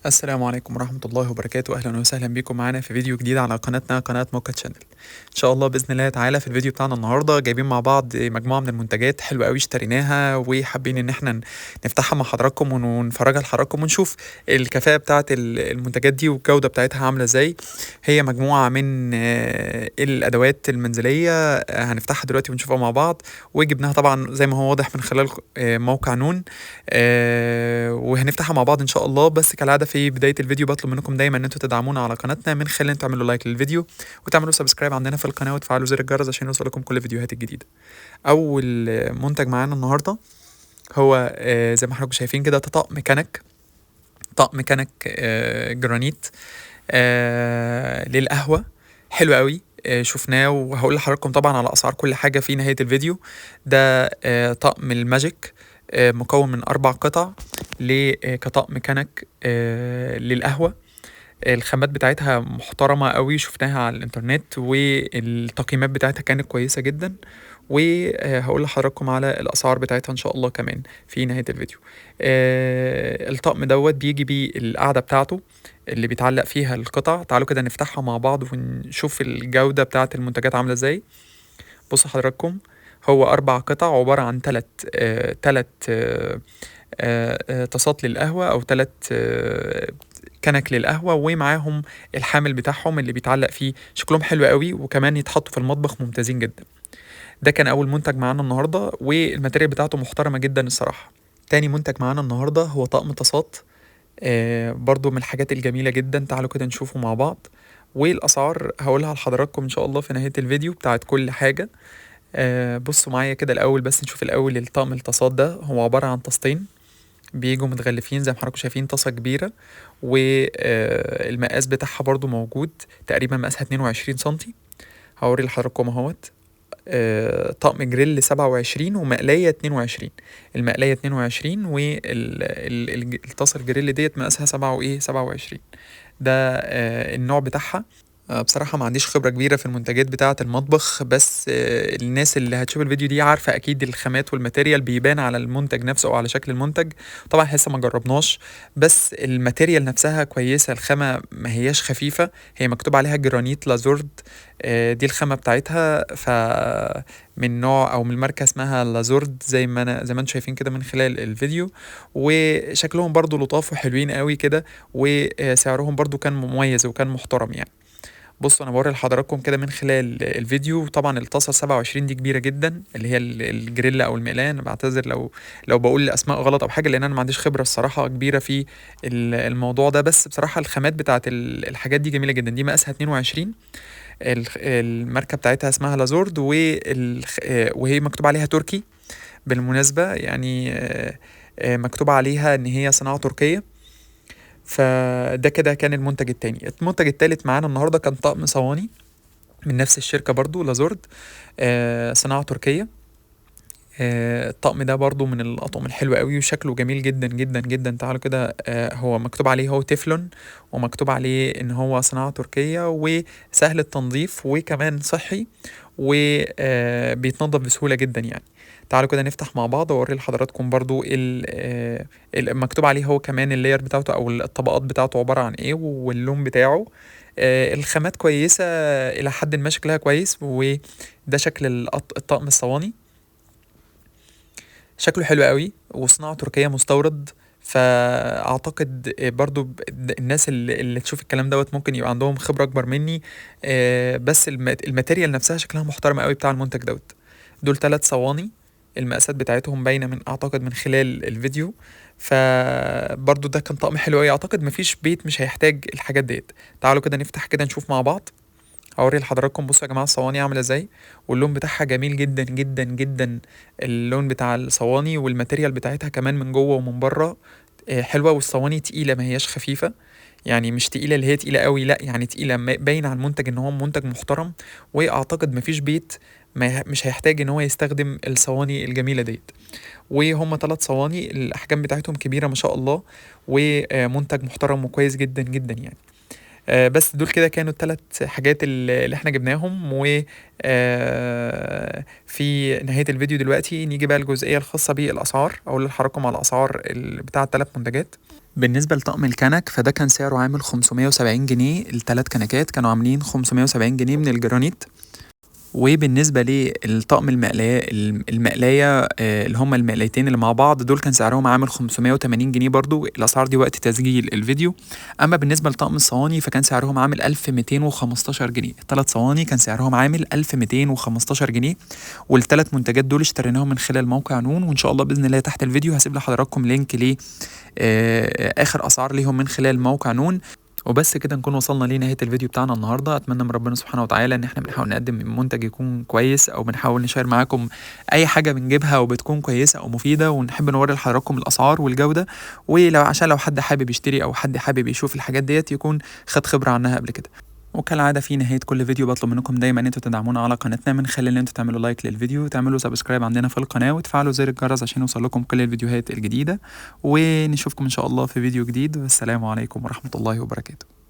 السلام عليكم ورحمة الله وبركاته. أهلا وسهلا بكم معانا في فيديو جديد على قناتنا قناة موكا تشانل. إن شاء الله بإذن الله تعالى في الفيديو بتاعنا النهاردة جايبين مع بعض مجموعة من المنتجات حلوة قوي اشتريناها وحابين إن احنا نفتحها مع حضراتكم ونفرجها لحضراتكم ونشوف الكفاءة بتاعة المنتجات دي والجودة بتاعتها عاملة ازاي. هي مجموعة من الأدوات المنزلية هنفتحها دلوقتي ونشوفها مع بعض، وجبناها طبعا زي ما هو واضح من خلال موقع نون. وهنفتحها مع بعض ان شاء الله. بس كالعاده في بدايه الفيديو بطلب منكم دايما ان انتوا تدعمونا على قناتنا من خلال ان تعملوا لايك للفيديو وتعملوا سبسكرايب عندنا في القناه وتفعلوا زر الجرس عشان يوصلكم كل الفيديوهات الجديده. اول منتج معانا النهارده هو زي ما حضراتكم شايفين كده طقم كنك جرانيت للقهوه، حلو قوي. شفناه وهقول لحضراتكم طبعا على اسعار كل حاجه في نهايه الفيديو. ده طقم الماجيك، مكون من 4 قطع كطقم كنك للقهوة. الخامات بتاعتها محترمة قوي، شفناها على الانترنت والتقييمات بتاعتها كانت كويسة جدا، وهقول لحضراتكم على الأسعار بتاعتها إن شاء الله كمان في نهاية الفيديو. الطقم دوت بيجي بيه القاعدة بتاعته اللي بيتعلق فيها القطع. تعالوا كده نفتحها مع بعض ونشوف الجودة بتاعت المنتجات عاملة ازاي. بصوا حضراتكم، هو 4 قطع عبارة عن تلت طاسات للقهوة أو 3 كنك للقهوة، ومعاهم الحامل بتاعهم اللي بيتعلق فيه. شكلهم حلو قوي وكمان يتحطوا في المطبخ ممتازين جدا. ده كان أول منتج معانا النهاردة والماتيريال بتاعته محترمة جدا الصراحة. تاني منتج معانا النهاردة هو طقم طاسات، برضو من الحاجات الجميلة جدا. تعالوا كده نشوفه مع بعض، والأسعار هقولها لحضراتكم إن شاء الله في نهاية الفيديو بتاعت كل حاجة. بصوا معايا كده الأول، بس نشوف الأول الطقم الطاسات ده. هو عبارة عن طاستين بيجوا متغلفين زي ما حضراتكم شايفين، طاسة كبيرة والمقاس بتاعها برضو موجود، تقريبا مقاسها 22 سنتي. هوري لحضراتكم اهوت. طقم جريل 27 ومقلاية 22. المقلاية 22 والطاسة الجريل ديت مقاسها 27. ده النوع بتاعها. بصراحة ما عنديش خبرة كبيرة في المنتجات بتاعة المطبخ، بس الناس اللي هتشوف الفيديو دي عارفة أكيد الخامات والماتيريال بيبان على المنتج نفسه أو على شكل المنتج. طبعا لسه ما جربناش، بس الماتيريال نفسها كويسة. الخامة ما هياش خفيفة، هي مكتوب عليها جرانيت لازورد. دي الخامة بتاعتها من نوع أو من الماركة اسمها لازورد، زي ما انتم شايفين كده من خلال الفيديو. وشكلهم برضو لطاف وحلوين قوي كده، وسعرهم برضو كان مميز وكان محترم يعني. بصوا انا بوري لحضراتكم كده من خلال الفيديو. طبعا الطاسه 27 دي كبيره جدا، اللي هي الجريلا او المقلايه. انا بعتذر لو بقول اسماء غلط او حاجه، لان انا ما عنديش خبره الصراحه كبيره في الموضوع ده. بس بصراحه الخامات بتاعت الحاجات دي جميله جدا. دي مقاسها 22. الماركه بتاعتها اسمها لازورد، وهي مكتوب عليها تركي بالمناسبه يعني. مكتوب عليها ان هي صناعه تركيه. فده كده كان المنتج التاني. المنتج التالت معانا النهارده كان طقم صواني من نفس الشركة برضو لازورد، صناعة تركية. الطقم ده برضو من الأطقم الحلوة قوي وشكله جميل جدا جدا جدا. تعالوا كده، هو مكتوب عليه هو تeflon، ومكتوب عليه ان هو صناعة تركية وسهل التنظيف وكمان صحي، وبيتنضف بسهولة جدا يعني. تعالوا كده نفتح مع بعض واوري لحضراتكم برضو المكتوب عليه هو كمان اللاير بتاعته او الطبقات بتاعته عبارة عن ايه واللون بتاعه. الخامات كويسة إلى حد ما، شكلها كويس. وده شكل الطقم الصواني، شكله حلو قوي وصناعة تركية مستورد. فاعتقد برضو الناس اللي تشوف الكلام دوت ممكن يبقى عندهم خبرة اكبر مني. بس الماتيريال نفسها شكلها محترمة قوي بتاع المنتج دوت. دول 3 صواني، المقاسات بتاعتهم باينة من اعتقد من خلال الفيديو. فبرضو ده كان طقم حلو قوي، اعتقد مفيش بيت مش هيحتاج الحاجات ديت. تعالوا كده نفتح كده نشوف مع بعض. هوري لحضراتكم. بصوا يا جماعه الصواني عامله ازاي، واللون بتاعها جميل جدا جدا جدا. اللون بتاع الصواني والماتيريال بتاعتها كمان من جوه ومن بره حلوه. والصواني تقيله ما هياش خفيفه، يعني مش تقيله اللي هي تقيله قوي، لا يعني تقيله باين على المنتج ان هو منتج محترم. واعتقد مفيش بيت مش هيحتاج ان هو يستخدم الصواني الجميله ديت. وهم 3 صواني، الاحجام بتاعتهم كبيره ما شاء الله، ومنتج محترم وكويس جدا جدا يعني. بس دول كده كانوا ال3 حاجات اللي احنا جبناهم. و في نهاية الفيديو دلوقتي نيجي بقى الجزئية الخاصة بالأسعار. أقول لحضراتكم على الأسعار بتاع ال3 منتجات. بالنسبة لطقم الكنك فده كان سعره عامل 570 جنيه، ال3 كنكات كانوا عاملين 570 جنيه من الجرانيت. وبالنسبة للطقم المقلاية اللي هما المقلايتين اللي مع بعض دول كان سعرهم عامل 580 جنيه برضو، الأسعار دي وقت تسجيل الفيديو. أما بالنسبة لطقم الصواني فكان سعرهم عامل 1215 جنيه، التلات صواني كان سعرهم عامل 1215 جنيه. والتلات منتجات دول اشتريناهم من خلال موقع نون، وإن شاء الله بإذن الله تحت الفيديو هسيب لحضراتكم لينك ل آخر أسعار ليهم من خلال موقع نون. وبس كده نكون وصلنا لنهاية الفيديو بتاعنا النهاردة. أتمنى من ربنا سبحانه وتعالى إن احنا بنحاول نقدم منتج يكون كويس، أو بنحاول نشير معاكم أي حاجة بنجيبها وبتكون كويسة أو مفيدة، ونحب نوري لحضراتكم الأسعار والجودة، عشان لو حد حابب يشتري أو حد حابب يشوف الحاجات ديت يكون خد خبرة عنها قبل كده. وكالعادة في نهاية كل فيديو بطلب منكم دايما ان انتوا تدعمونا على قناتنا من خلال ان انتوا تعملوا لايك للفيديو، وتعملوا سبسكرايب عندنا في القناة، وتفعلوا زر الجرس عشان يوصل لكم كل الفيديوهات الجديدة. ونشوفكم ان شاء الله في فيديو جديد، والسلام عليكم ورحمة الله وبركاته.